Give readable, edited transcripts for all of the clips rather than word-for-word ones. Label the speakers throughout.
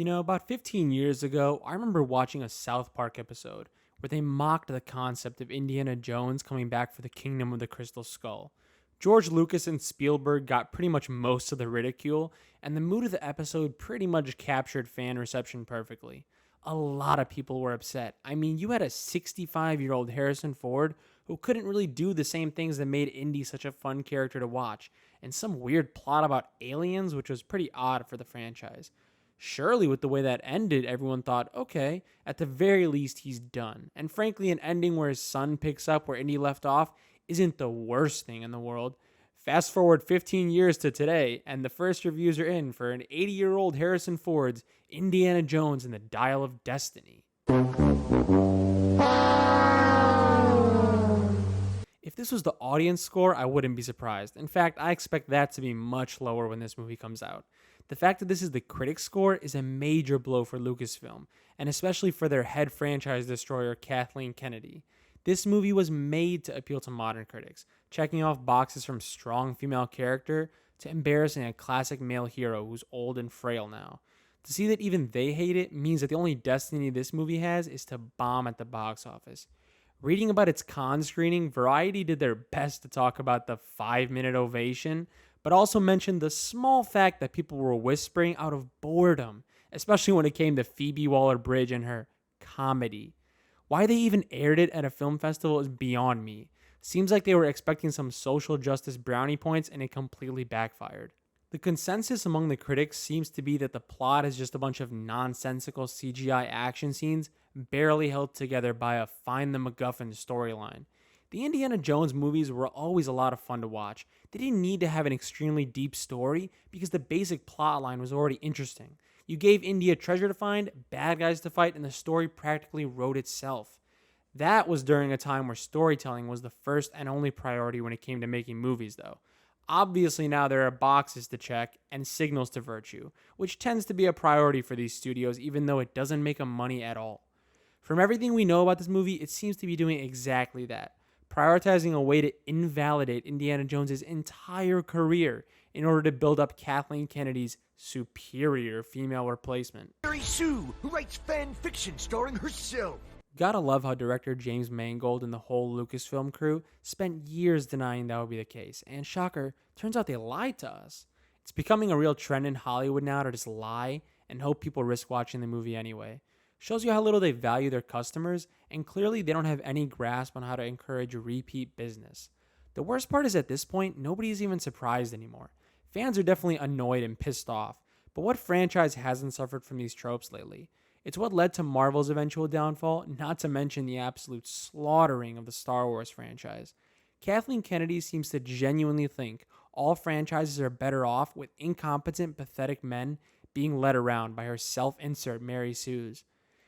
Speaker 1: About 15 years ago, I remember watching a South Park episode where they mocked the concept of Indiana Jones coming back for the Kingdom of the Crystal Skull. George Lucas and Spielberg got pretty much most of the ridicule, and the mood of the episode pretty much captured fan reception perfectly. A lot of people were upset. I mean, you had a 65-year-old Harrison Ford who couldn't really do the same things that made Indy such a fun character to watch, and some weird plot about aliens, which was pretty odd for the franchise. Surely, with the way that ended, everyone thought, okay, at the very least, he's done. And frankly, an ending where his son picks up where Indy left off isn't the worst thing in the world. Fast forward 15 years to today, and the first reviews are in for an 80-year-old Harrison Ford's Indiana Jones and the Dial of Destiny. If this was the audience score, I wouldn't be surprised. In fact, I expect that to be much lower when this movie comes out. The fact that this is the critics' score is a major blow for Lucasfilm, and especially for their head franchise destroyer, Kathleen Kennedy. This movie was made to appeal to modern critics, checking off boxes from strong female character to embarrassing a classic male hero who's old and frail now. To see that even they hate it means that the only destiny this movie has is to bomb at the box office. Reading about its con screening, Variety did their best to talk about the 5-minute ovation, but also mentioned the small fact that people were whispering out of boredom, especially when it came to Phoebe Waller-Bridge and her comedy. Why they even aired it at a film festival is beyond me. Seems like they were expecting some social justice brownie points and it completely backfired. The consensus among the critics seems to be that the plot is just a bunch of nonsensical CGI action scenes barely held together by a find the MacGuffin storyline. The Indiana Jones movies were always a lot of fun to watch. They didn't need to have an extremely deep story because the basic plotline was already interesting. You gave Indy a treasure to find, bad guys to fight, and the story practically wrote itself. That was during a time where storytelling was the first and only priority when it came to making movies, though. Obviously now there are boxes to check and signals to virtue, which tends to be a priority for these studios even though it doesn't make them money at all. From everything we know about this movie, it seems to be doing exactly that, prioritizing a way to invalidate Indiana Jones' entire career in order to build up Kathleen Kennedy's superior female replacement.
Speaker 2: Mary Sue, who writes fan fiction starring herself.
Speaker 1: Gotta love how director James Mangold and the whole Lucasfilm crew spent years denying that would be the case, and shocker, turns out they lied to us. It's becoming a real trend in Hollywood now to just lie and hope people risk watching the movie anyway. Shows you how little they value their customers, and clearly they don't have any grasp on how to encourage repeat business. The worst part is at this point, nobody's even surprised anymore. Fans are definitely annoyed and pissed off, but what franchise hasn't suffered from these tropes lately? It's what led to Marvel's eventual downfall, not to mention the absolute slaughtering of the Star Wars franchise. Kathleen Kennedy seems to genuinely think all franchises are better off with incompetent, pathetic men being led around by her self-insert Mary Sues.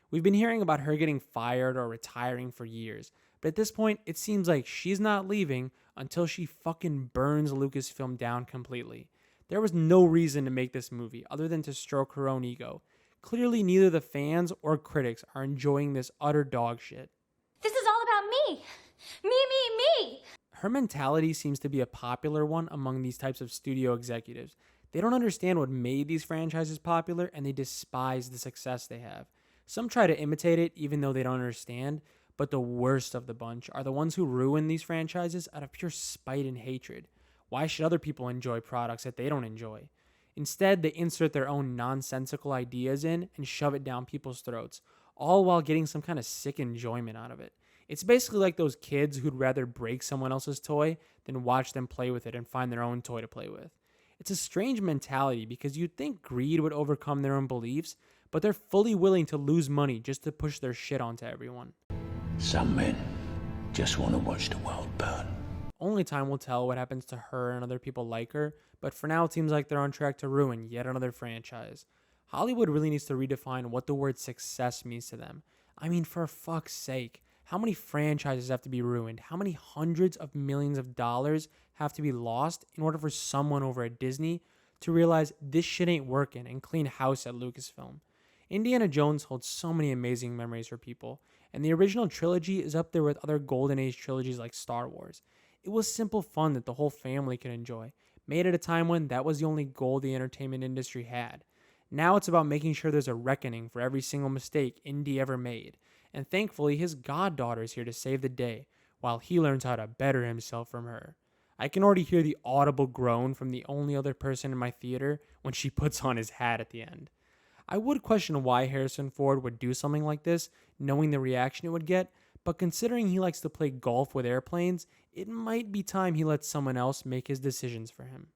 Speaker 1: We've been hearing about her getting fired or retiring for years, but at this point, it seems like she's not leaving until she fucking burns Lucasfilm down completely. There was no reason to make this movie other than to stroke her own ego. Clearly, neither the fans or critics are enjoying this utter dog shit.
Speaker 3: This is all about me. Me.
Speaker 1: Her mentality seems to be a popular one among these types of studio executives. They don't understand what made these franchises popular, and they despise the success they have. Some try to imitate it even though they don't understand, but the worst of the bunch are the ones who ruin these franchises out of pure spite and hatred. Why should other people enjoy products that they don't enjoy? Instead, they insert their own nonsensical ideas in and shove it down people's throats, all while getting some kind of sick enjoyment out of it. It's basically like those kids who'd rather break someone else's toy than watch them play with it and find their own toy to play with. It's a strange mentality because you'd think greed would overcome their own beliefs, but they're fully willing to lose money just to push their shit onto everyone.
Speaker 4: Some men just want to watch the world burn.
Speaker 1: Only time will tell what happens to her and other people like her, but for now it seems like they're on track to ruin yet another franchise. Hollywood really needs to redefine what the word success means to them. I mean, for fuck's sake, how many franchises have to be ruined? How many hundreds of millions of dollars have to be lost in order for someone over at Disney to realize this shit ain't working and clean house at Lucasfilm? Indiana Jones holds so many amazing memories for people, and the original trilogy is up there with other Golden Age trilogies like Star Wars. It was simple fun that the whole family could enjoy, made at a time when that was the only goal the entertainment industry had. Now it's about making sure there's a reckoning for every single mistake Indy ever made, and thankfully his goddaughter is here to save the day while he learns how to better himself from her. I can already hear the audible groan from the only other person in my theater when she puts on his hat at the end. I would question why Harrison Ford would do something like this, knowing the reaction it would get, but considering he likes to play golf with airplanes, it might be time he lets someone else make his decisions for him.